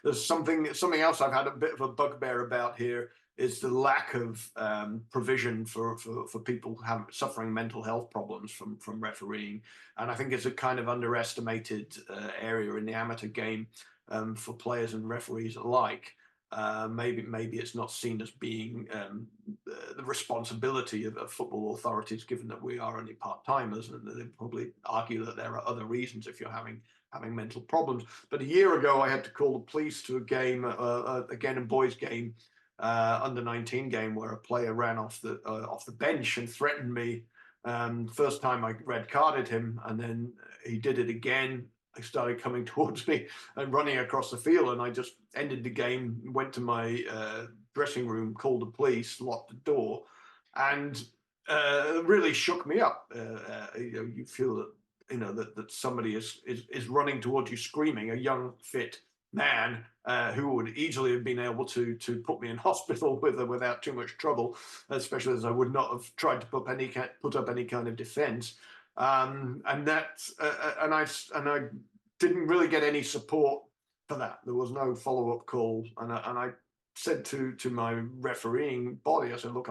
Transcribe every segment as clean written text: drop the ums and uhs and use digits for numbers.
there's something else I've had a bit of a bugbear about here is the lack of provision for people suffering mental health problems from refereeing, and I think it's a kind of underestimated area in the amateur game for players and referees alike. Maybe it's not seen as being the responsibility of football authorities, given that we are only part-timers, and they probably argue that there are other reasons if you're having mental problems. But a year ago, I had to call the police to a game, again a boys' game, under 19 game, where a player ran off the bench and threatened me. First time I red carded him, and then he did it again. He started coming towards me and running across the field, and I just ended the game, went to my dressing room, called the police, locked the door, and really shook me up. You feel that that somebody is running towards you screaming, a young, fit man who would easily have been able to put me in hospital without too much trouble, especially as I would not have tried to put up any kind of defense. And I didn't really get any support for that. There was no follow-up call, and I said to my refereeing body, I said, look,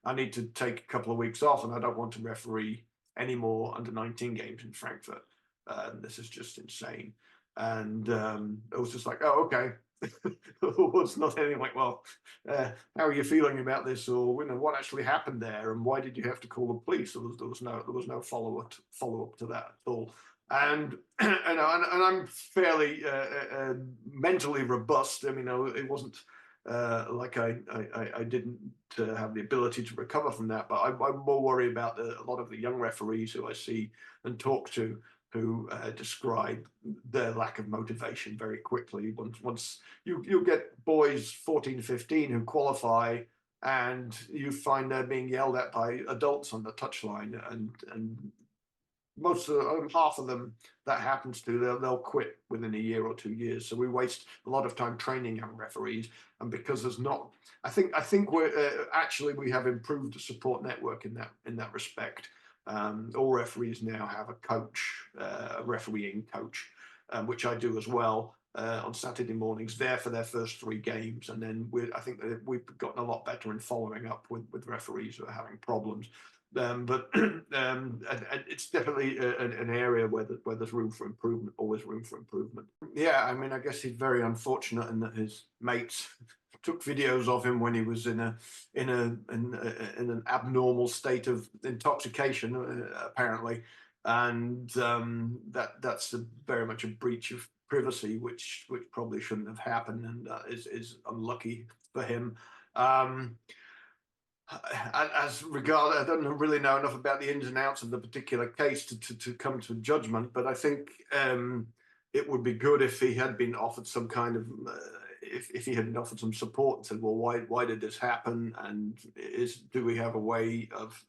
I need to take a couple of weeks off, and I don't want to referee any more under 19 games in Frankfurt. This is just insane. And it was just like, oh, okay. It was not anything like, well, how are you feeling about this, or what actually happened there, and why did you have to call the police? There was no follow up to that at all. And I'm fairly mentally robust. I mean, it wasn't like I didn't have the ability to recover from that, but I'm more worried about a lot of the young referees who I see and talk to, who describe their lack of motivation very quickly. Once you get boys 14, 15 who qualify, and you find they're being yelled at by adults on the touchline, and most of half of them that happens to, they'll quit within a year or 2 years. So we waste a lot of time training young referees, and because there's not, I think we're actually, we have improved the support network in that respect. All referees now have a coach, a refereeing coach, which I do as well on Saturday mornings, there for their first 3 games. And then I think that we've gotten a lot better in following up with referees who are having problems. But it's definitely an area where there's room for improvement, always room for improvement. Yeah, I mean, I guess he's very unfortunate in that his mates took videos of him when he was in an abnormal state of intoxication, apparently, and that's very much a breach of privacy, which probably shouldn't have happened, and is unlucky for him. As regard, I don't really know enough about the ins and outs of the particular case to come to judgment, but I think it would be good if he had been offered some kind of if he had been offered some support and said, well, why did this happen, and do we have a way of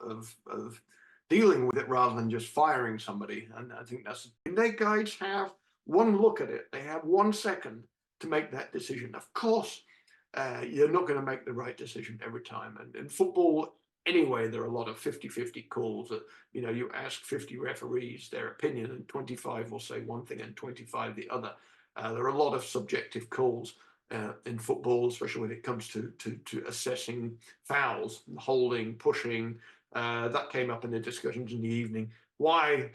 dealing with it rather than just firing somebody? And I think they guys have one look at it. They have 1 second to make that decision. Of course, you're not going to make the right decision every time. And in football, anyway, there are a lot of 50-50 calls that, you ask 50 referees their opinion, and 25 will say one thing and 25 the other. There are a lot of subjective calls in football, especially when it comes to assessing fouls, holding, pushing. That came up in the discussions in the evening. Why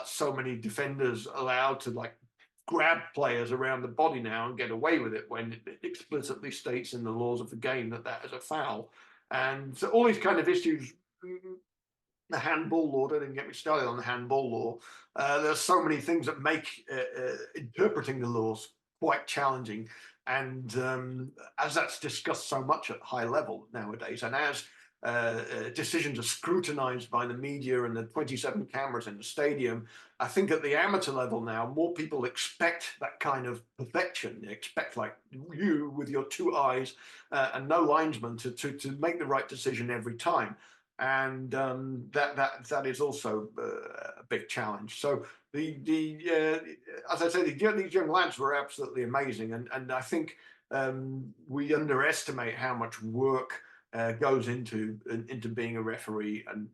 so many defenders allowed to grab players around the body now and get away with it, when it explicitly states in the laws of the game that is a foul? And so all these kind of issues, the handball law, don't even get me started on the handball law. There's so many things that make interpreting the laws quite challenging. And as that's discussed so much at high level nowadays, and as decisions are scrutinized by the media and the 27 cameras in the stadium, I think at the amateur level now, more people expect that kind of perfection. They expect, like you with your 2 eyes and no linesman, to make the right decision every time. And that is also a big challenge. So as I say, these young lads were absolutely amazing, and I think we underestimate how much work goes into being a referee, and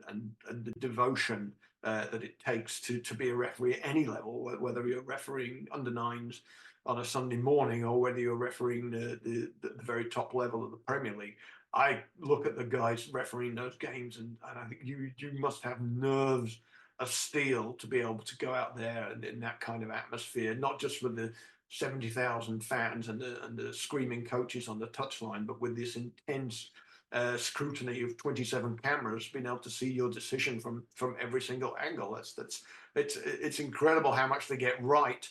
the devotion that it takes to be a referee at any level, whether you're refereeing under 9s on a Sunday morning, or whether you're refereeing the very top level of the Premier League. I look at the guys refereeing those games, and I think you must have nerves of steel to be able to go out there and in that kind of atmosphere, not just with the 70,000 fans and the screaming coaches on the touchline, but with this intense scrutiny of 27 cameras, being able to see your decision from every single angle. It's incredible how much they get right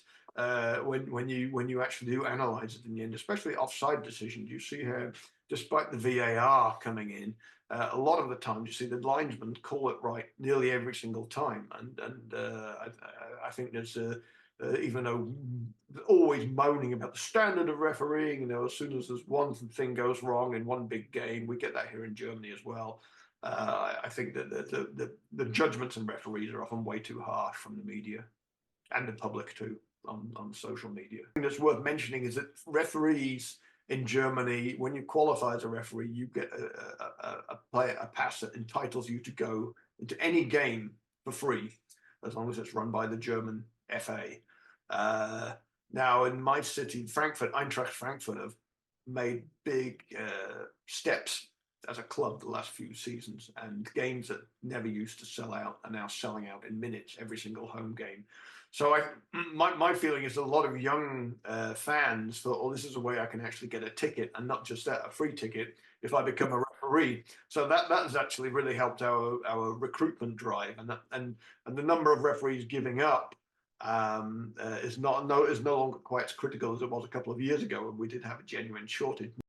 when you actually do analyze it in the end, especially offside decisions. You see how, despite the VAR coming in, a lot of the time you see the linesmen call it right nearly every single time, and I think there's even though always moaning about the standard of refereeing, as soon as there's one thing goes wrong in one big game, we get that here in Germany as well. I think that the judgments and referees are often way too harsh from the media and the public too on social media. I think that's worth mentioning is that referees in Germany, when you qualify as a referee, you get a pass that entitles you to go into any game for free, as long as it's run by the German FA. Now, in my city, Frankfurt, Eintracht Frankfurt have made big steps as a club the last few seasons, and games that never used to sell out are now selling out in minutes every single home game. So my feeling is that a lot of young fans thought, oh, this is a way I can actually get a ticket, and not just that, a free ticket, if I become a referee. So that has actually really helped our recruitment drive, and the number of referees giving up is no longer quite as critical as it was a couple of years ago when we did have a genuine shortage.